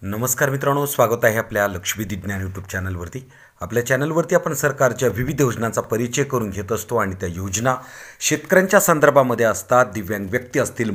नमस्कार मित्रांनो, स्वागत आहे आपल्या लक्षवेधी ज्ञान यूट्यूब चॅनलवरती। आपल्या चॅनलवरती आपण सरकारच्या विविध योजनांचा परिचय करून घेत असतो आणि त्या योजना शेतकऱ्यांच्या संदर्भामध्ये असतात। दिव्यांग व्यक्ती असतील,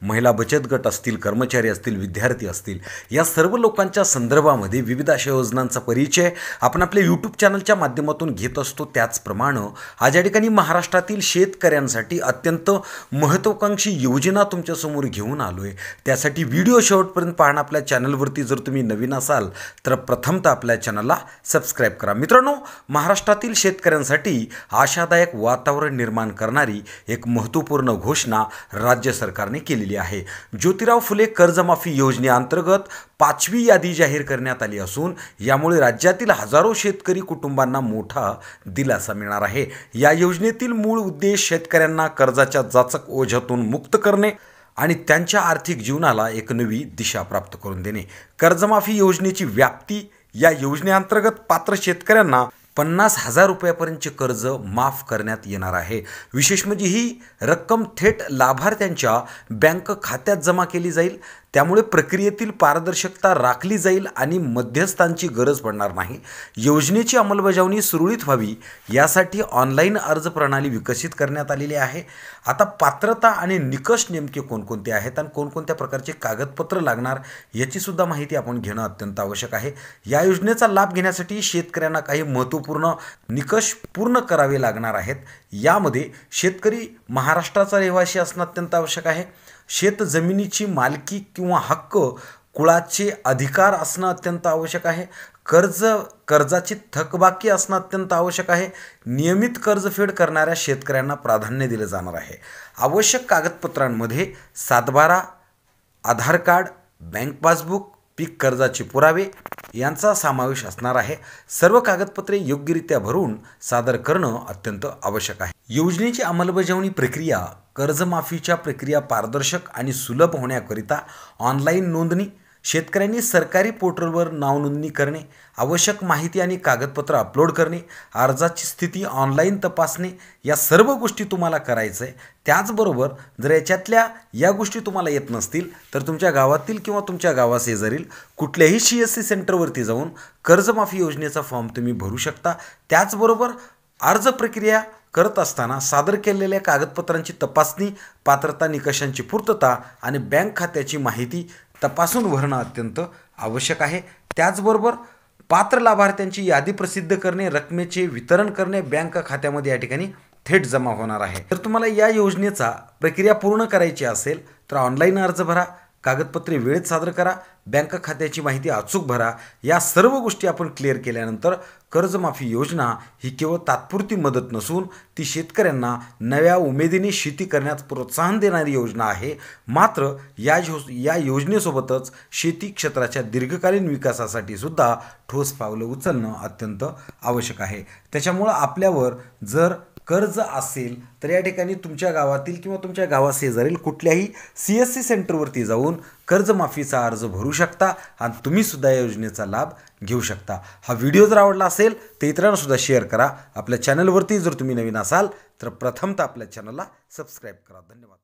महिला बचत गट असतील, कर्मचारी असतील, विद्यार्थी असतील, या सर्व लोकांच्या संदर्भामध्ये विविध अशा योजनांचा परिचय आपण आपल्या यूट्यूब चॅनलच्या माध्यमातून घेत असतो। त्याचप्रमाणे आज या ठिकाणी महाराष्ट्रातील शेतकऱ्यांसाठी अत्यंत महत्त्वाकांक्षी योजना तुमच्यासमोर घेऊन आलोय। त्यासाठी व्हिडिओ शेवटपर्यंत पाहणं। आपल्या चॅनलवरती जर तुम्ही नवीन असाल तर प्रथमतः आपल्या चॅनलला सबस्क्राइब करा। मित्रांनो, महाराष्ट्रातील शेतकऱ्यांसाठी आशादायक वातावरण निर्माण करणारी एक महत्त्वपूर्ण घोषणा राज्य सरकारने केलेली आहे। ज्योतिराव फुले कर्जमाफी योजनेअंतर्गत 5वी यादी जाहीर करण्यात आली असून यामुळे राज्यातील हजारो शेतकरी कुटुंबांना मोठा दिलासा मिळणार आहे। या योजनेतील मूळ उद्देश शेतकऱ्यांना कर्जाच्या जाचक ओझ्यातून मुक्त करणे आणि त्यांच्या आर्थिक जीवनाला एक नवी दिशा प्राप्त करून देणे। कर्जमाफी योजनेची व्याप्ती: या योजनेअंतर्गत पात्र शेतकऱ्यांना 50,000 रुपयापर्यंतचे कर्ज माफ करण्यात येणार आहे। विशेष म्हणजे ही रक्कम थेट लाभार्थ्यांच्या बँक खात्यात जमा केली जाईल। त्यामुळे प्रक्रियेतील पारदर्शकता राखली जाईल आणि मध्यस्थांची गरज पडणार नाही। योजनेची अंमलबजावणी सुरळीत व्हावी यासाठी ऑनलाईन अर्ज प्रणाली विकसित करण्यात आलेली आहे। आता पात्रता आणि निकष नेमके कोणकोणते आहेत आणि कोणकोणत्या प्रकारचे कागदपत्र लागणार याची सुद्धा माहिती आपण घेणं अत्यंत आवश्यक आहे। या योजनेचा लाभ घेण्यासाठी शेतकऱ्यांना काही महत्त्वपूर्ण निकष पूर्ण करावे लागणार आहेत। यामध्ये शेतकरी महाराष्ट्राचा रहिवासी असणं अत्यंत आवश्यक आहे। शेत जमिनीची मालकी किंवा हक्क कुळाचे अधिकार असणं अत्यंत आवश्यक आहे। कर्जाची थकबाकी असणं अत्यंत आवश्यक आहे। नियमित कर्जफेड करणाऱ्या शेतकऱ्यांना प्राधान्य दिले जाणार आहे। आवश्यक कागदपत्रांमध्ये सातबारा, आधार कार्ड, बँक पासबुक, पीक कर्जाचे पुरावे यांचा समावेश असणार आहे। सर्व कागदपत्रे योग्यरित्या भरून सादर करणं अत्यंत आवश्यक आहे। योजनेची अंमलबजावणी प्रक्रिया: कर्जमाफीच्या प्रक्रिया पारदर्शक आणि सुलभ होण्याकरिता ऑनलाईन नोंदणी, शेतकऱ्यांनी सरकारी पोर्टलवर नाव नोंदणी करणे, आवश्यक माहिती आणि कागदपत्र अपलोड करणे, अर्जाची स्थिती ऑनलाईन तपासणे, या सर्व गोष्टी तुम्हाला करायचं आहे। त्याचबरोबर जर याच्यातल्या या गोष्टी तुम्हाला येत नसतील तर तुमच्या गावातील किंवा तुमच्या गावाशेजारील कुठल्याही CSC सेंटरवरती जाऊन कर्जमाफी योजनेचा फॉर्म तुम्ही भरू शकता। त्याचबरोबर अर्ज प्रक्रिया करत असताना सादर केलेल्या कागदपत्रांची तपासणी, पात्रता निकषांची पूर्तता आणि बँक खात्याची माहिती तपासून भरणं अत्यंत आवश्यक आहे। त्याचबरोबर पात्र लाभार्थ्यांची यादी प्रसिद्ध करणे, रकमेचे वितरण करणे बँक खात्यामध्ये या ठिकाणी थेट जमा होणार आहे। जर तुम्हाला या योजनेचा प्रक्रिया पूर्ण करायची असेल तर ऑनलाईन अर्ज भरा, कागदपत्रे वेळेत सादर करा, बँक खात्याची माहिती अचूक भरा। या सर्व गोष्टी आपण क्लिअर केल्यानंतर कर्जमाफी योजना ही केवळ तात्पुरती मदत नसून ती शेतकऱ्यांना नव्या उमेदीने शेती करण्यास प्रोत्साहन देणारी योजना आहे। मात्र या योजनेसोबतच शेती क्षेत्राच्या दीर्घकालीन विकासासाठी सुद्धा ठोस पावलं उचलणं अत्यंत आवश्यक आहे। त्याच्यामुळे आपल्यावर जर कर्ज असेल तर या ठिकाणी तुमच्या गावातील किंवा तुमच्या गावाशेजारील कुठल्याही CSC सेंटरवरती जाऊन कर्जमाफीचा अर्ज भरू शकता आणि तुम्ही सुद्धा या योजनेचा लाभ घेऊ शकता। हा व्हिडिओ जर आवडला असेल तर इतरांना सुद्धा शेअर करा। आपल्या चॅनलवरती जर तुम्ही नवीन असाल तर प्रथमतः आपल्या चॅनलला सबस्क्राइब करा। धन्यवाद।